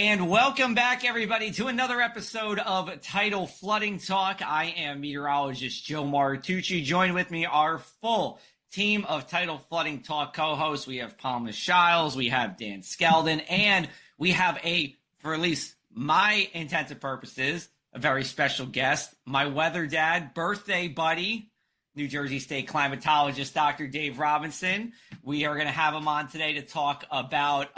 And welcome back, everybody, to another episode of Tidal Flooding Talk. I am meteorologist Joe Martucci. Joined with me, our full team of Tidal Flooding Talk co-hosts. We have Palma Shiles, we have Dan Skeldon, and we have for at least my intents and purposes, a very special guest, my weather dad, birthday buddy, New Jersey State Climatologist, Dr. Dave Robinson. We are going to have him on today to talk about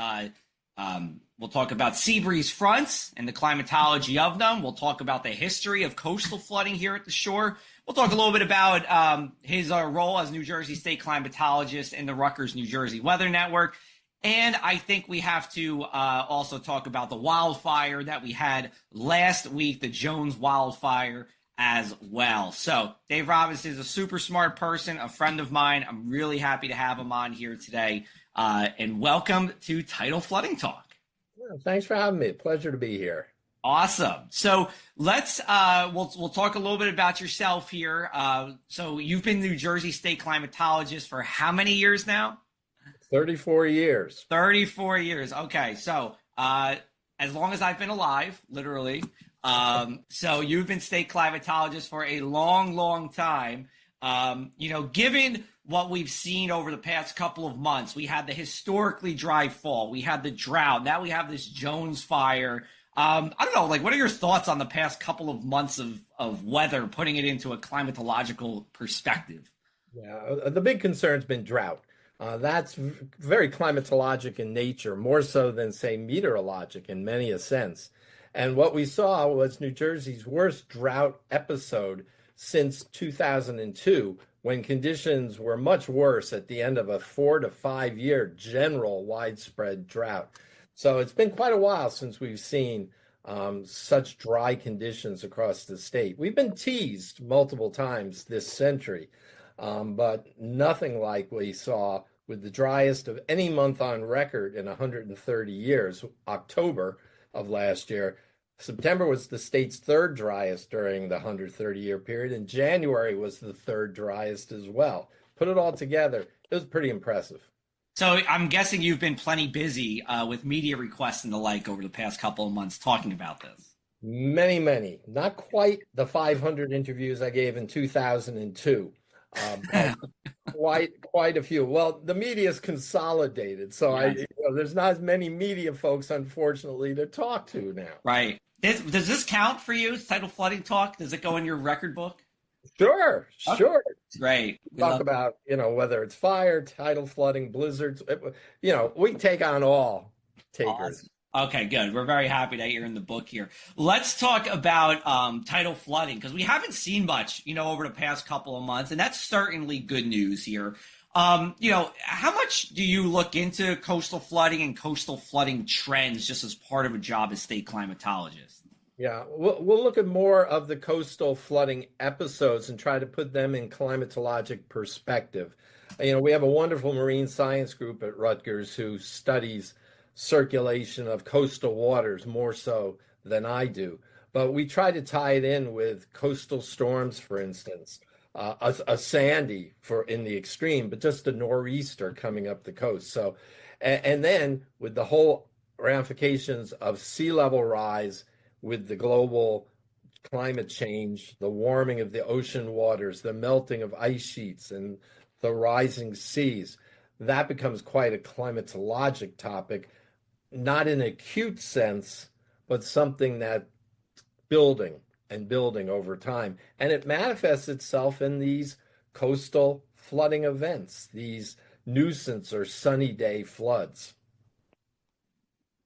we'll talk about sea breeze fronts and the climatology of them. We'll talk about the history of coastal flooding here at the shore. We'll talk a little bit about his role as New Jersey State Climatologist in the Rutgers, New Jersey Weather Network. And I think we have to also talk about the wildfire that we had last week, the Jones wildfire as well. So Dave Robinson is a super smart person, a friend of mine. I'm really happy to have him on here today. And welcome to Tidal Flooding Talk. Well, thanks for having me. Pleasure to be here. Awesome. So let's we'll talk a little bit about yourself here. So you've been New Jersey State Climatologist for how many years now? 34 years. 34 years. Okay. So as long as I've been alive, literally. So you've been state climatologist for a long, long time. Given what we've seen over the past couple of months, we had the historically dry fall, we had the drought, now we have this Jones fire. I don't know, what are your thoughts on the past couple of months of weather, putting it into a climatological perspective? Yeah, the big concern's been drought. That's very climatologic in nature, more so than, say, meteorologic in many a sense. And what we saw was New Jersey's worst drought episode since 2002, when conditions were much worse at the end of a 4 to 5 year general widespread drought. So it's been quite a while since we've seen such dry conditions across the state. We've been teased multiple times this century, but nothing like we saw with the driest of any month on record in 130 years, October of last year. September was the state's third driest during the 130-year period, and January was the third driest as well. Put it all together, it was pretty impressive. So I'm guessing you've been plenty busy with media requests and the like over the past couple of months talking about this. Many. Not quite the 500 interviews I gave in 2002, but quite a few. Well, the media's consolidated, so yes. There's not as many media folks, unfortunately, to talk to now. Right. Does this count for you, Tidal Flooding Talk? Does it go in your record book? Sure. Great. Talk about, whether it's fire, tidal flooding, blizzards, we take on all takers. Awesome. Okay, good. We're very happy that you're in the book here. Let's talk about tidal flooding, because we haven't seen much, over the past couple of months, and that's certainly good news here. How much do you look into coastal flooding and coastal flooding trends just as part of a job as state climatologist? Yeah, we'll look at more of the coastal flooding episodes and try to put them in climatologic perspective. We have a wonderful marine science group at Rutgers who studies circulation of coastal waters more so than I do. But we try to tie it in with coastal storms, for instance, a Sandy in the extreme, but just a nor'easter coming up the coast. So, and then with the whole ramifications of sea level rise, with the global climate change, the warming of the ocean waters, the melting of ice sheets, and the rising seas, that becomes quite a climatologic topic, not in an acute sense, but something that building over time. And it manifests itself in these coastal flooding events, these nuisance or sunny day floods.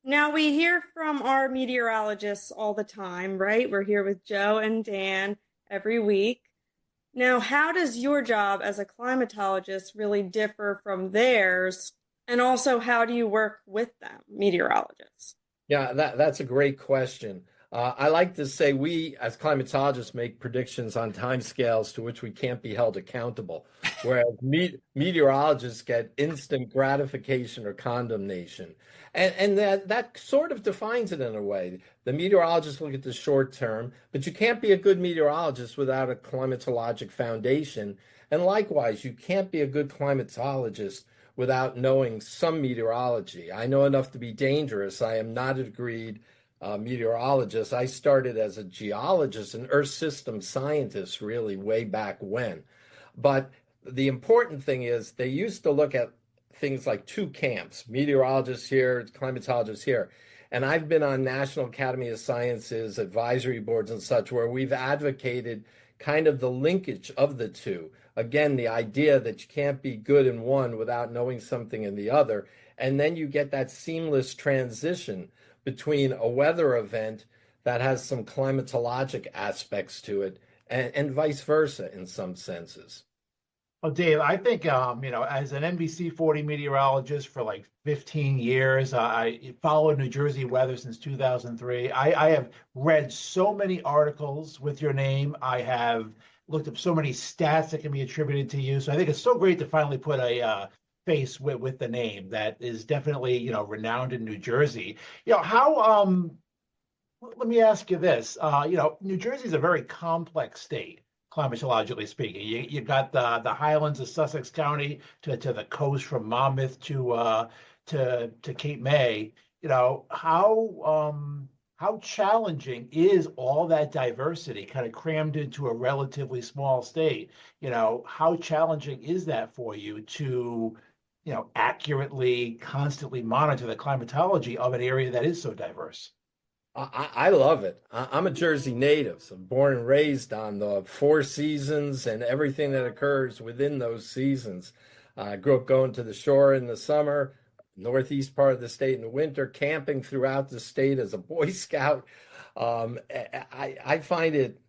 Now, we hear from our meteorologists all the time, right? We're here with Joe and Dan every week. Now, how does your job as a climatologist really differ from theirs? And also, how do you work with them, meteorologists? Yeah, that's a great question. I like to say we, as climatologists, make predictions on timescales to which we can't be held accountable, whereas meteorologists get instant gratification or condemnation. And that sort of defines it in a way. The meteorologists look at the short term, but you can't be a good meteorologist without a climatologic foundation. And likewise, you can't be a good climatologist without knowing some meteorology. I know enough to be dangerous. I am not a degreed meteorologist. I started as a geologist and earth system scientist really way back when. But the important thing is they used to look at things like two camps, meteorologists here, climatologists here. And I've been on National Academy of Sciences advisory boards and such where we've advocated kind of the linkage of the two. Again, the idea that you can't be good in one without knowing something in the other. And then you get that seamless transition between a weather event that has some climatologic aspects to it and vice versa in some senses. Oh, Dave, I think, as an NBC 40 meteorologist for like 15 years, I followed New Jersey weather since 2003. I have read so many articles with your name. I have looked up so many stats that can be attributed to you. So I think it's so great to finally put a face with the name that is definitely, renowned in New Jersey. Let me ask you this. New Jersey is a very complex state, climatologically speaking. You got the highlands of Sussex County to the coast from Monmouth to Cape May. How challenging is all that diversity kind of crammed into a relatively small state? How challenging is that for you to accurately, constantly monitor the climatology of an area that is so diverse? I love it. I'm a Jersey native, so born and raised on the four seasons and everything that occurs within those seasons. I grew up going to the shore in the summer, northeast part of the state in the winter, camping throughout the state as a Boy Scout. I find it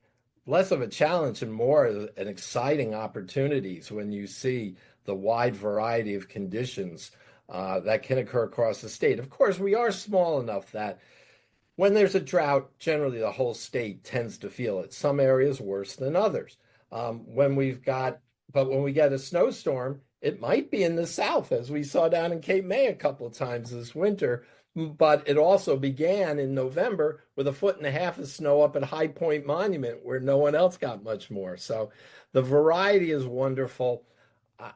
less of a challenge and more an exciting opportunities when you see the wide variety of conditions that can occur across the state. Of course, we are small enough that when there's a drought, generally the whole state tends to feel it. Some areas worse than others. When we get a snowstorm, it might be in the south, as we saw down in Cape May a couple of times this winter. But it also began in November with 1.5 feet of snow up at High Point Monument, where no one else got much more. So the variety is wonderful.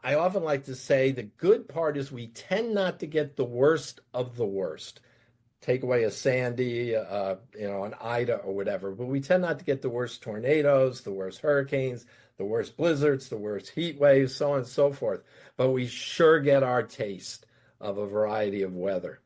I often like to say the good part is we tend not to get the worst of the worst. Take away a Sandy, an Ida or whatever, but we tend not to get the worst tornadoes, the worst hurricanes, the worst blizzards, the worst heat waves, so on and so forth. But we sure get our taste of a variety of weather.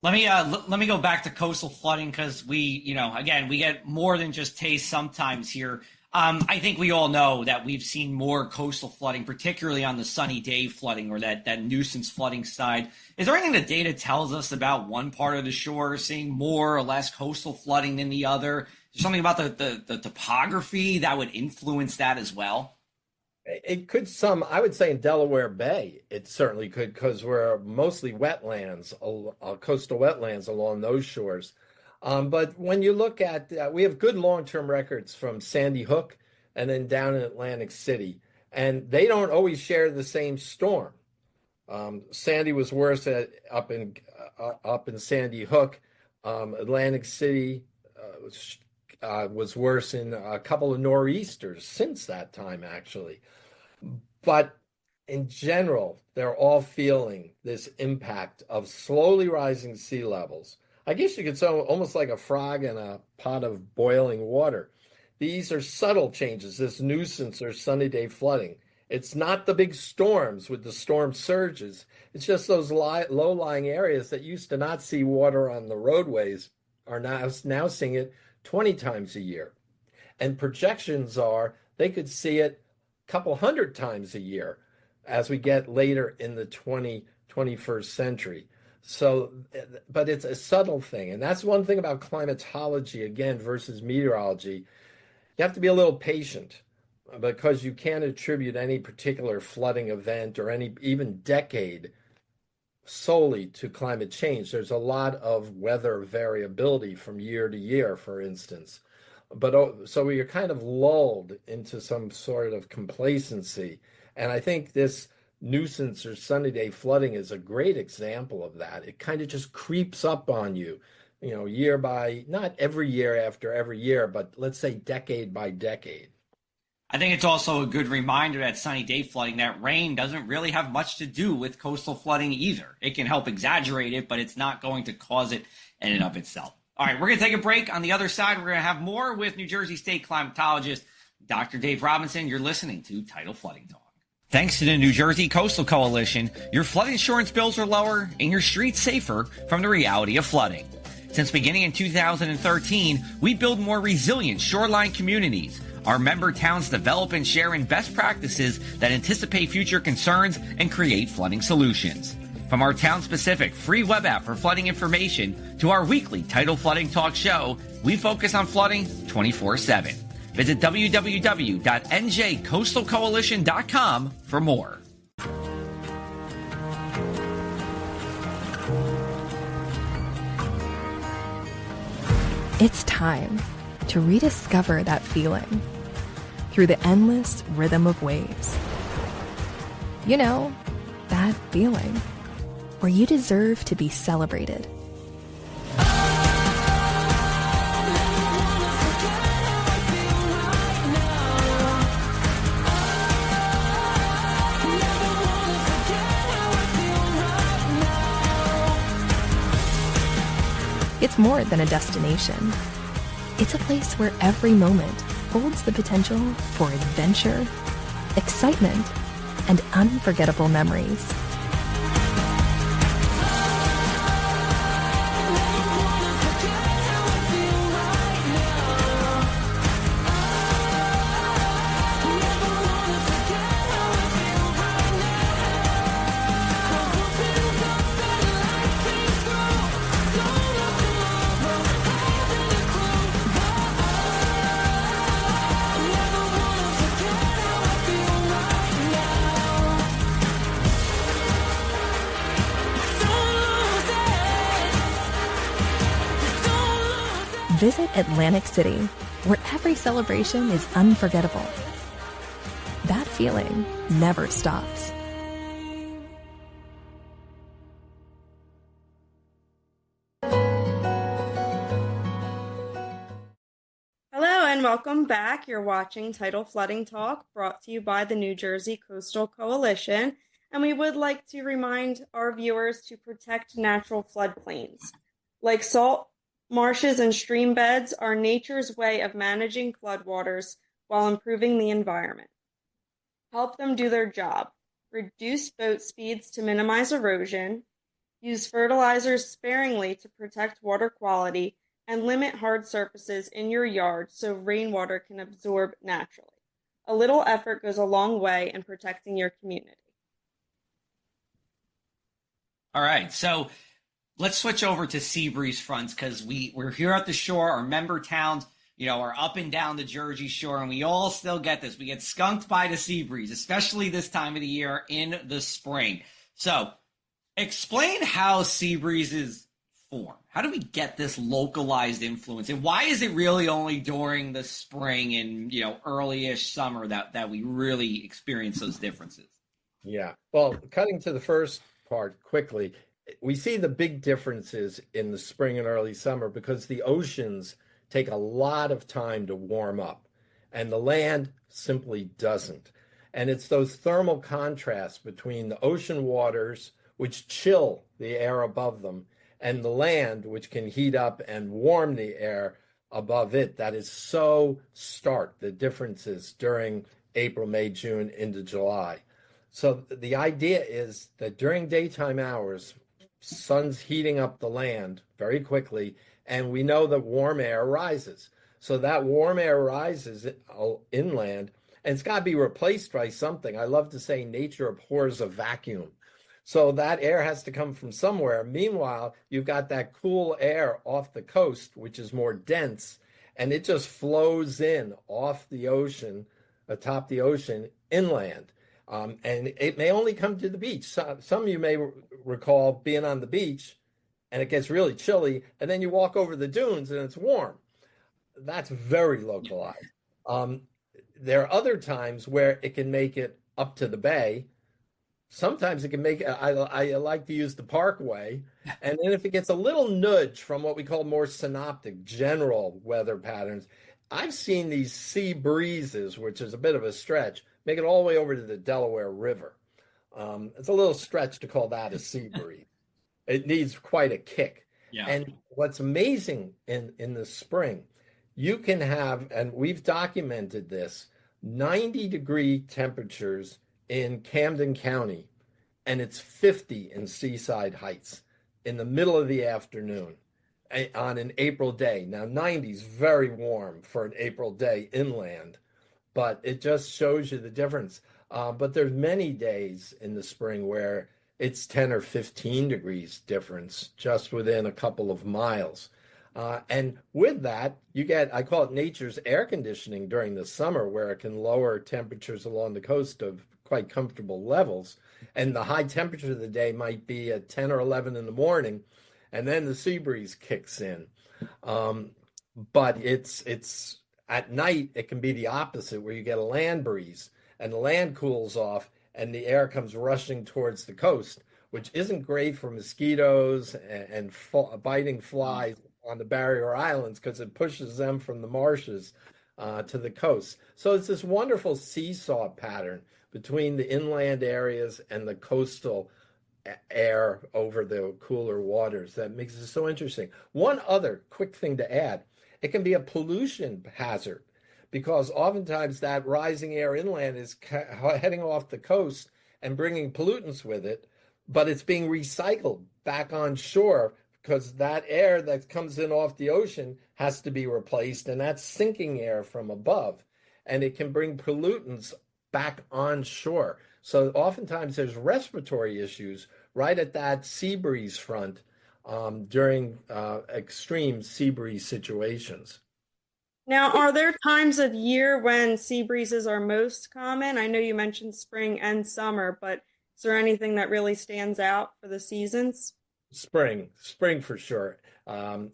Let me go back to coastal flooding because we get more than just taste sometimes here. I think we all know that we've seen more coastal flooding, particularly on the sunny day flooding or that nuisance flooding side. Is there anything the data tells us about one part of the shore seeing more or less coastal flooding than the other? Is there something about the topography that would influence that as well? It could I would say in Delaware Bay, it certainly could because we're mostly wetlands, coastal wetlands along those shores. But when you look at, we have good long-term records from Sandy Hook and then down in Atlantic City, and they don't always share the same storm. Sandy was worse up in Sandy Hook. Atlantic City was worse in a couple of nor'easters since that time, actually. But in general, they're all feeling this impact of slowly rising sea levels. I guess you could say almost like a frog in a pot of boiling water. These are subtle changes, this nuisance or sunny day flooding. It's not the big storms with the storm surges. It's just those low-lying areas that used to not see water on the roadways are now seeing it 20 times a year. And projections are they could see it a couple hundred times a year as we get later in the 21st century. So, but it's a subtle thing. And that's one thing about climatology, again, versus meteorology. You have to be a little patient because you can't attribute any particular flooding event or any even decade solely to climate change. There's a lot of weather variability from year to year, for instance. But so you're kind of lulled into some sort of complacency. And I think this nuisance or sunny day flooding is a great example of that. It kind of just creeps up on you, year by, not every year after every year, but let's say decade by decade. I think it's also a good reminder that sunny day flooding, that rain doesn't really have much to do with coastal flooding either. It can help exaggerate it, but it's not going to cause it in and of itself. All right, we're going to take a break. On the other side, we're going to have more with New Jersey State Climatologist, Dr. Dave Robinson. You're listening to Tidal Flooding Talk. Thanks to the New Jersey Coastal Coalition, your flood insurance bills are lower and your streets safer from the reality of flooding. Since beginning in 2013, we build more resilient shoreline communities. Our member towns develop and share in best practices that anticipate future concerns and create flooding solutions. From our town-specific free web app for flooding information to our weekly Tidal Flooding Talk show, we focus on flooding 24/7. Visit www.njcoastalcoalition.com for more. It's time to rediscover that feeling through the endless rhythm of waves. You know, that feeling where you deserve to be celebrated. It's more than a destination. It's a place where every moment holds the potential for adventure, excitement, and unforgettable memories. Visit Atlantic City, where every celebration is unforgettable. That feeling never stops. Hello and welcome back. You're watching Tidal Flooding Talk, brought to you by the New Jersey Coastal Coalition, and we would like to remind our viewers to protect natural floodplains. Like salt marshes and stream beds are nature's way of managing floodwaters while improving the environment. Help them do their job. Reduce boat speeds to minimize erosion. Use fertilizers sparingly to protect water quality, and limit hard surfaces in your yard so rainwater can absorb naturally. A little effort goes a long way in protecting your community. All right, so let's switch over to sea breeze fronts, because we're here at the shore. Our member towns, are up and down the Jersey Shore, and we all still get this. We get skunked by the sea breeze, especially this time of the year in the spring. So explain how sea breezes form. How do we get this localized influence? And why is it really only during the spring and, early-ish summer that we really experience those differences? Yeah. Well, cutting to the first part quickly, we see the big differences in the spring and early summer because the oceans take a lot of time to warm up and the land simply doesn't. And it's those thermal contrasts between the ocean waters, which chill the air above them, and the land, which can heat up and warm the air above it, that is so stark, the differences during April, May, June into July. So the idea is that during daytime hours, sun's heating up the land very quickly, and we know that warm air rises. So that warm air rises inland, and it's got to be replaced by something. I love to say nature abhors a vacuum. So that air has to come from somewhere. Meanwhile, you've got that cool air off the coast, which is more dense, and it just flows in off the ocean, atop the ocean, inland. And it may only come to the beach. Some of you may recall being on the beach and it gets really chilly, and then you walk over the dunes and it's warm. That's very localized. There are other times where it can make it up to the bay. Sometimes it can make it, I like to use the parkway. And then if it gets a little nudge from what we call more synoptic, general weather patterns, I've seen these sea breezes, which is a bit of a stretch, make it all the way over to the Delaware River. It's a little stretch to call that a sea breeze. It needs quite a kick. Yeah. And what's amazing in the spring, you can have, and we've documented this, 90-degree temperatures in Camden County, and it's 50 in Seaside Heights in the middle of the afternoon on an April day. Now, 90 is very warm for an April day inland, but it just shows you the difference. But there's many days in the spring where it's 10 or 15 degrees difference just within a couple of miles. And with that, you get, I call it nature's air conditioning during the summer, where it can lower temperatures along the coast of quite comfortable levels. And the high temperature of the day might be at 10 or 11 in the morning, and then the sea breeze kicks in. But it's at night, it can be the opposite, where you get a land breeze and the land cools off and the air comes rushing towards the coast, which isn't great for mosquitoes and biting flies on the barrier islands, because it pushes them from the marshes to the coast. So it's this wonderful seesaw pattern between the inland areas and the coastal air over the cooler waters that makes it so interesting. One other quick thing to add, it can be a pollution hazard, because oftentimes that rising air inland is heading off the coast and bringing pollutants with it, but it's being recycled back on shore, because that air that comes in off the ocean has to be replaced, and that's sinking air from above, and it can bring pollutants back on shore. So oftentimes there's respiratory issues right at that sea breeze front during extreme sea breeze situations. Now, are there times of year when sea breezes are most common? I know you mentioned spring and summer, but is there anything that really stands out for the seasons? Spring for sure.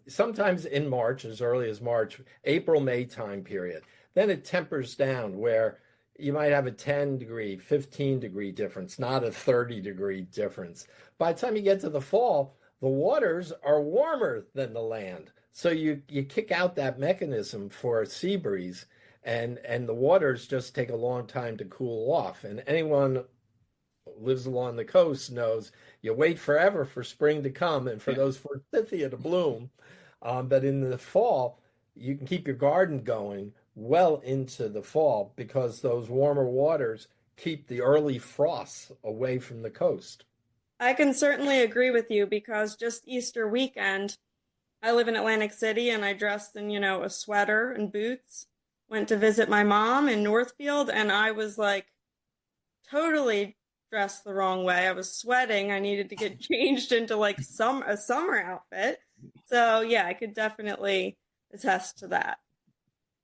Sometimes in March, as early as March, April, May time period. Then it tempers down, where you might have a 10-degree, 15-degree difference, not a 30-degree difference. By the time you get to the fall, the waters are warmer than the land. So you kick out that mechanism for a sea breeze, and the waters just take a long time to cool off. And anyone who lives along the coast knows you wait forever for spring to come and for those forsythia to bloom. But in the fall, you can keep your garden going well into the fall, because those warmer waters keep the early frosts away from the coast. I can certainly agree with you, because just Easter weekend, I live in Atlantic City and I dressed in, a sweater and boots, went to visit my mom in Northfield, and I was like totally dressed the wrong way. I was sweating. I needed to get changed into like a summer outfit. So yeah, I could definitely attest to that.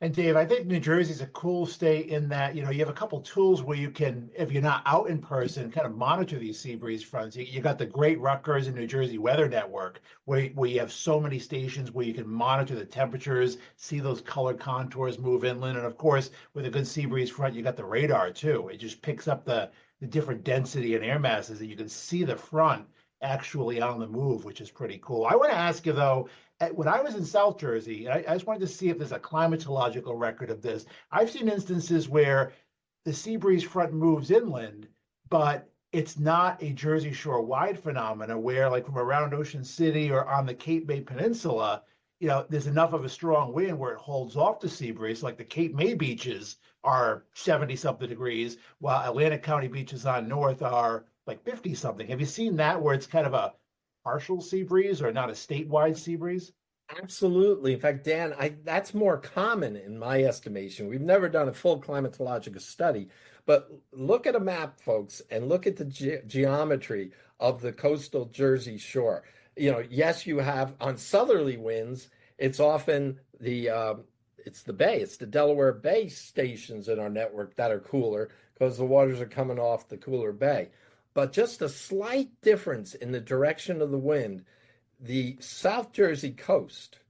And Dave, I think New Jersey is a cool state in that, you have a couple tools where you can, if you're not out in person, kind of monitor these sea breeze fronts. You got the great Rutgers and New Jersey Weather Network, where you have so many stations where you can monitor the temperatures, see those colored contours move inland. And of course, with a good sea breeze front, you got the radar too. It just picks up the different density and air masses, that you can see the front actually on the move, which is pretty cool. I want to ask you though, when I was in South Jersey, I just wanted to see if there's a climatological record of this. I've seen instances where the sea breeze front moves inland, but it's not a Jersey Shore wide phenomena, where like from around Ocean City or on the Cape May Peninsula, there's enough of a strong wind where it holds off the sea breeze. Like the Cape May beaches are 70 something degrees, while Atlantic County beaches on north are like 50 something. Have you seen that, where it's kind of a partial sea breeze or not a statewide sea breeze? Absolutely. In fact, Dan, that's more common in my estimation. We've never done a full climatological study, but look at a map, folks, and look at the geometry of the coastal Jersey Shore. Yes, you have on southerly winds, it's often it's the bay, it's the Delaware Bay stations in our network that are cooler, because the waters are coming off the cooler bay. But just a slight difference in the direction of the wind, the South Jersey coast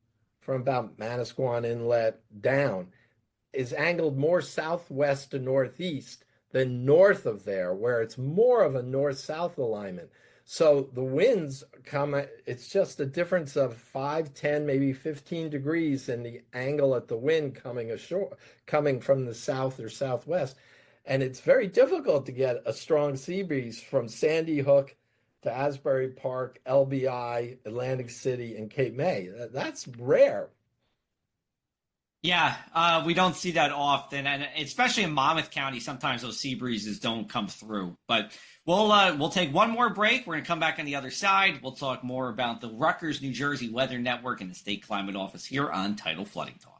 from about Manasquan Inlet down is angled more southwest to northeast than north of there, where it's more of a north-south alignment. So the winds come, it's just a difference of 5, 10, maybe 15 degrees in the angle at the wind coming ashore, coming from the south or southwest. And it's very difficult to get a strong sea breeze from Sandy Hook to Asbury Park, LBI, Atlantic City, and Cape May. That's rare. Yeah, we don't see that often, and especially in Monmouth County, sometimes those sea breezes don't come through. But we'll take one more break. We're going to come back on the other side. We'll talk more about the Rutgers, New Jersey Weather Network and the State Climate Office here on Tidal Flooding Talk.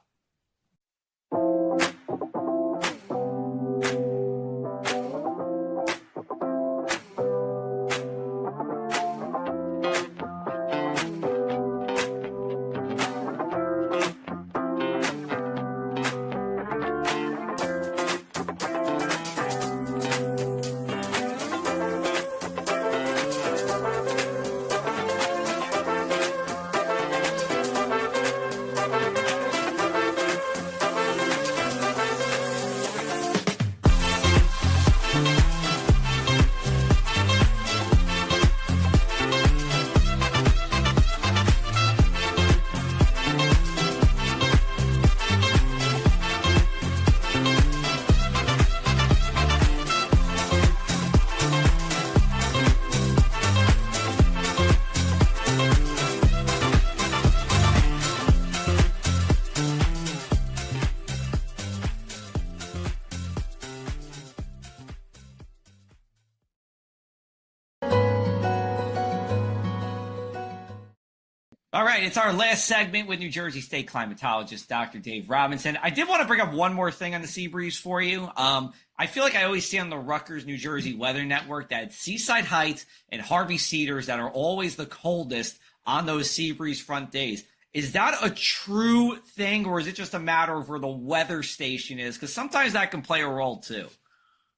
All right, it's our last segment with New Jersey State Climatologist Dr. Dave Robinson. I did want to bring up one more thing on the sea breeze for you. I feel like I always see on the Rutgers, New Jersey Weather Network that Seaside Heights and Harvey Cedars that are always the coldest on those sea breeze front days. Is that a true thing, or is it just a matter of where the weather station is? Because sometimes that can play a role too.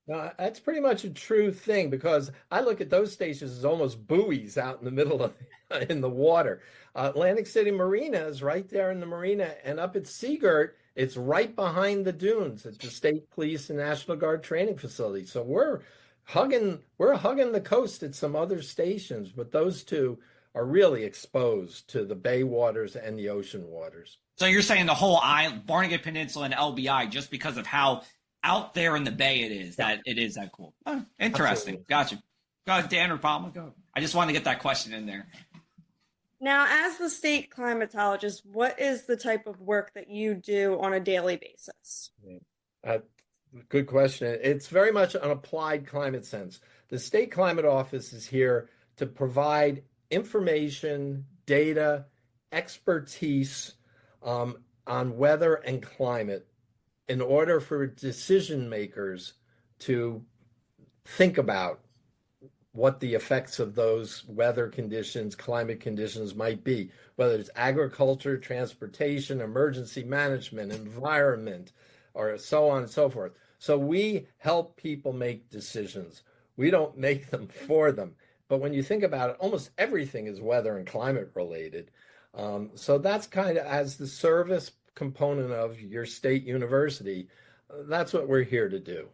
No, that's pretty much a true thing, because I look at those stations as almost buoys out in the middle of in the water. Atlantic City Marina is right there in the marina, and up at Seagirt, it's right behind the dunes at the State Police and National Guard training facility. So we're hugging the coast at some other stations, but those two are really exposed to the bay waters and the ocean waters. So you're saying the whole island, Barnegat Peninsula and LBI, just because of how out there in the bay it is, that it is that cool. Oh, interesting. Absolutely. Gotcha. Go ahead, Dan or Palma. Go. I just wanted to get that question in there. Now, as the state climatologist, what is the type of work that you do on a daily basis? Good question. It's very much an applied climate sense. The State Climate Office is here to provide information, data, expertise on weather and climate in order for decision makers to think about what the effects of those weather conditions, climate conditions might be, whether it's agriculture, transportation, emergency management, environment, or so on and so forth. So we help people make decisions. We don't make them for them. But when you think about it, almost everything is weather and climate related. So that's kind of, as the service component of your state university, that's what we're here to do.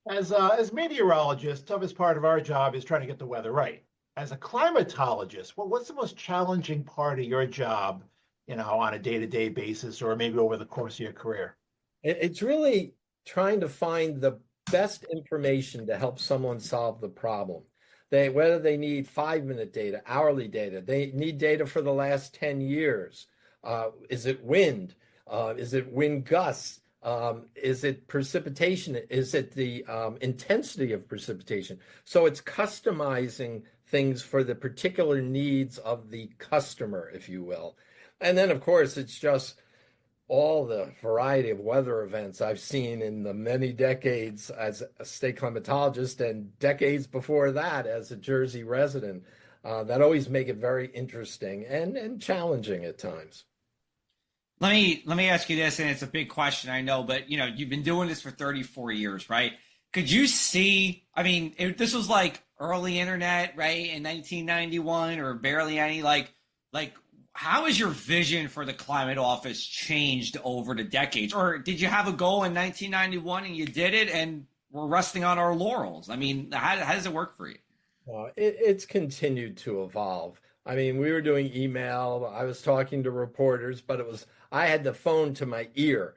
As meteorologists, toughest part of our job is trying to get the weather right. As a climatologist, what's the most challenging part of your job, on a day-to-day basis, or maybe over the course of your career? It's really trying to find the best information to help someone solve the problem. Whether they need 5-minute data, hourly data, they need data for the last 10 years. Is it wind? Is it wind gusts? Is it precipitation? Is it the intensity of precipitation? So it's customizing things for the particular needs of the customer, if you will. And then, of course, it's just all the variety of weather events I've seen in the many decades as a state climatologist and decades before that as a Jersey resident that always make it very interesting and challenging at times. Let me ask you this, and it's a big question, I know, but you've been doing this for 34 years, right? Could you see, this was like early internet, right, in 1991, or barely any, like how has your vision for the climate office changed over the decades? Or did you have a goal in 1991 and you did it and we're resting on our laurels? How does it work for you? It's continued to evolve. I mean, we were doing email. I was talking to reporters, but I had the phone to my ear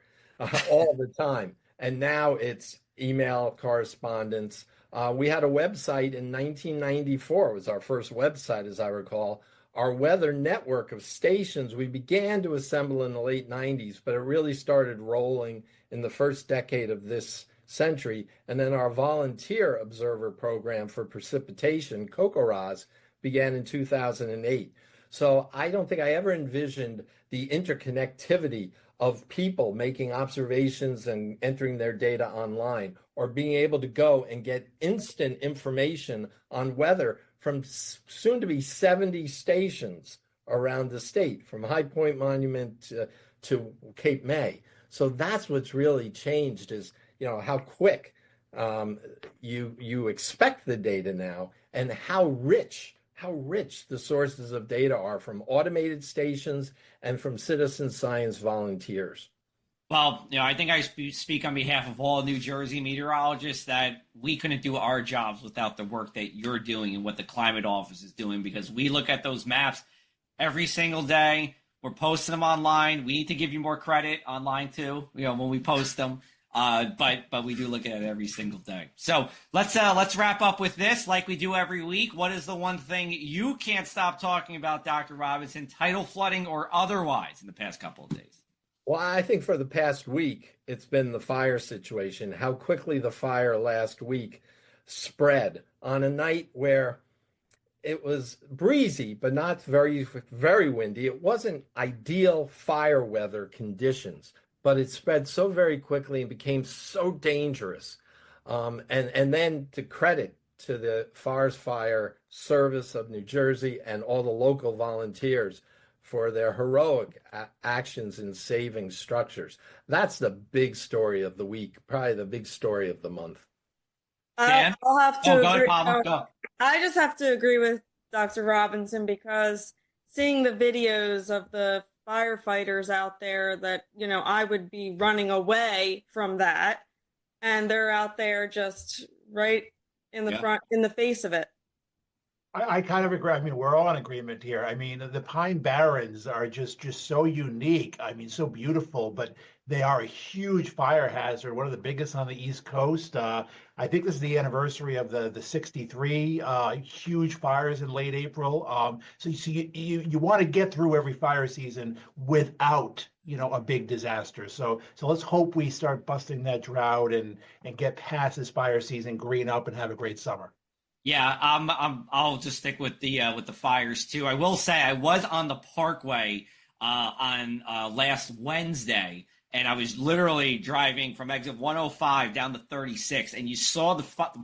all the time. And now it's email correspondence. We had a website in 1994. It was our first website, as I recall. Our weather network of stations we began to assemble in the late 90s, but it really started rolling in the first decade of this century. And then our volunteer observer program for precipitation, COCORAS, began in 2008. So I don't think I ever envisioned the interconnectivity of people making observations and entering their data online, or being able to go and get instant information on weather from soon to be 70 stations around the state, from High Point Monument to Cape May. So that's what's really changed, is how quick you expect the data now, and how rich the sources of data are from automated stations and from citizen science volunteers. Well, I think I speak on behalf of all New Jersey meteorologists that we couldn't do our jobs without the work that you're doing and what the climate office is doing, because we look at those maps every single day. We're posting them online. We need to give you more credit online too, when we post them. But we do look at it every single day. So let's wrap up with this, like we do every week. What is the one thing you can't stop talking about, Dr. Robinson, tidal flooding or otherwise, in the past couple of days? Well, I think for the past week, it's been the fire situation, how quickly the fire last week spread on a night where it was breezy, but not very, very windy. It wasn't ideal fire weather conditions, but it spread so very quickly and became so dangerous. And then to credit to the Forest Fire Service of New Jersey and all the local volunteers for their heroic actions in saving structures. That's the big story of the week, probably the big story of the month. Dan? I'll have to agree. Go. I just have to agree with Dr. Robinson, because seeing the videos of the firefighters out there that, I would be running away from that, and they're out there just right in the front, in the face of it. I kind of agree. I mean, we're all in agreement here. I mean, the Pine Barrens are just so unique. I mean, so beautiful, but they are a huge fire hazard, one of the biggest on the East Coast. I think this is the anniversary of the 63 huge fires in late April. So you want to get through every fire season without, a big disaster. So let's hope we start busting that drought and get past this fire season, green up, and have a great summer. Yeah, I'll just stick with the fires too. I will say I was on the Parkway on last Wednesday, and I was literally driving from exit 105 down to 36, and you saw the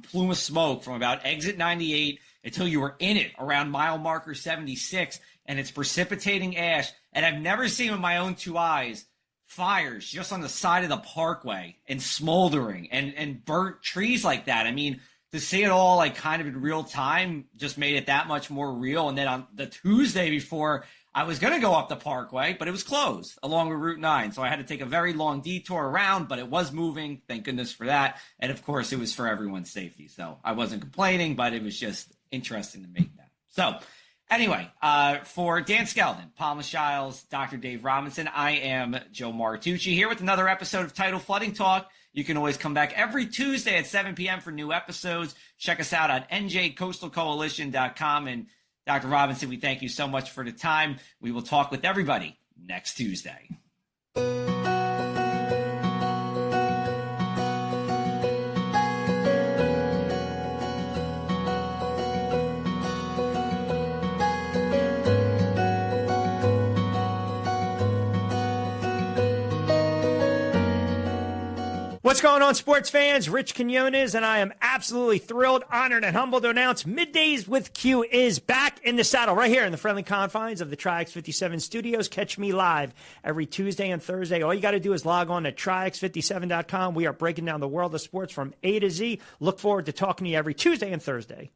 plume of smoke from about exit 98 until you were in it around mile marker 76, and it's precipitating ash. And I've never seen with my own two eyes fires just on the side of the Parkway and smoldering and burnt trees like that. I mean, to see it all like kind of in real time just made it that much more real. And then on the Tuesday before, I was going to go up the Parkway, but it was closed along with Route 9. So I had to take a very long detour around, but it was moving. Thank goodness for that. And of course, it was for everyone's safety. So I wasn't complaining, but it was just interesting to make that. So anyway, for Dan Skeldon, Palma Shiles, Dr. Dave Robinson, I am Joe Martucci here with another episode of Tidal Flooding Talk. You can always come back every Tuesday at 7 p.m. for new episodes. Check us out on njcoastalcoalition.com. And Dr. Robinson, we thank you so much for the time. We will talk with everybody next Tuesday. What's going on, sports fans? Rich Quinones, and I am absolutely thrilled, honored, and humbled to announce Middays with Q is back in the saddle right here in the friendly confines of the Tri-X 57 studios. Catch me live every Tuesday and Thursday. All you got to do is log on to TriX57.com. We are breaking down the world of sports from A to Z. Look forward to talking to you every Tuesday and Thursday.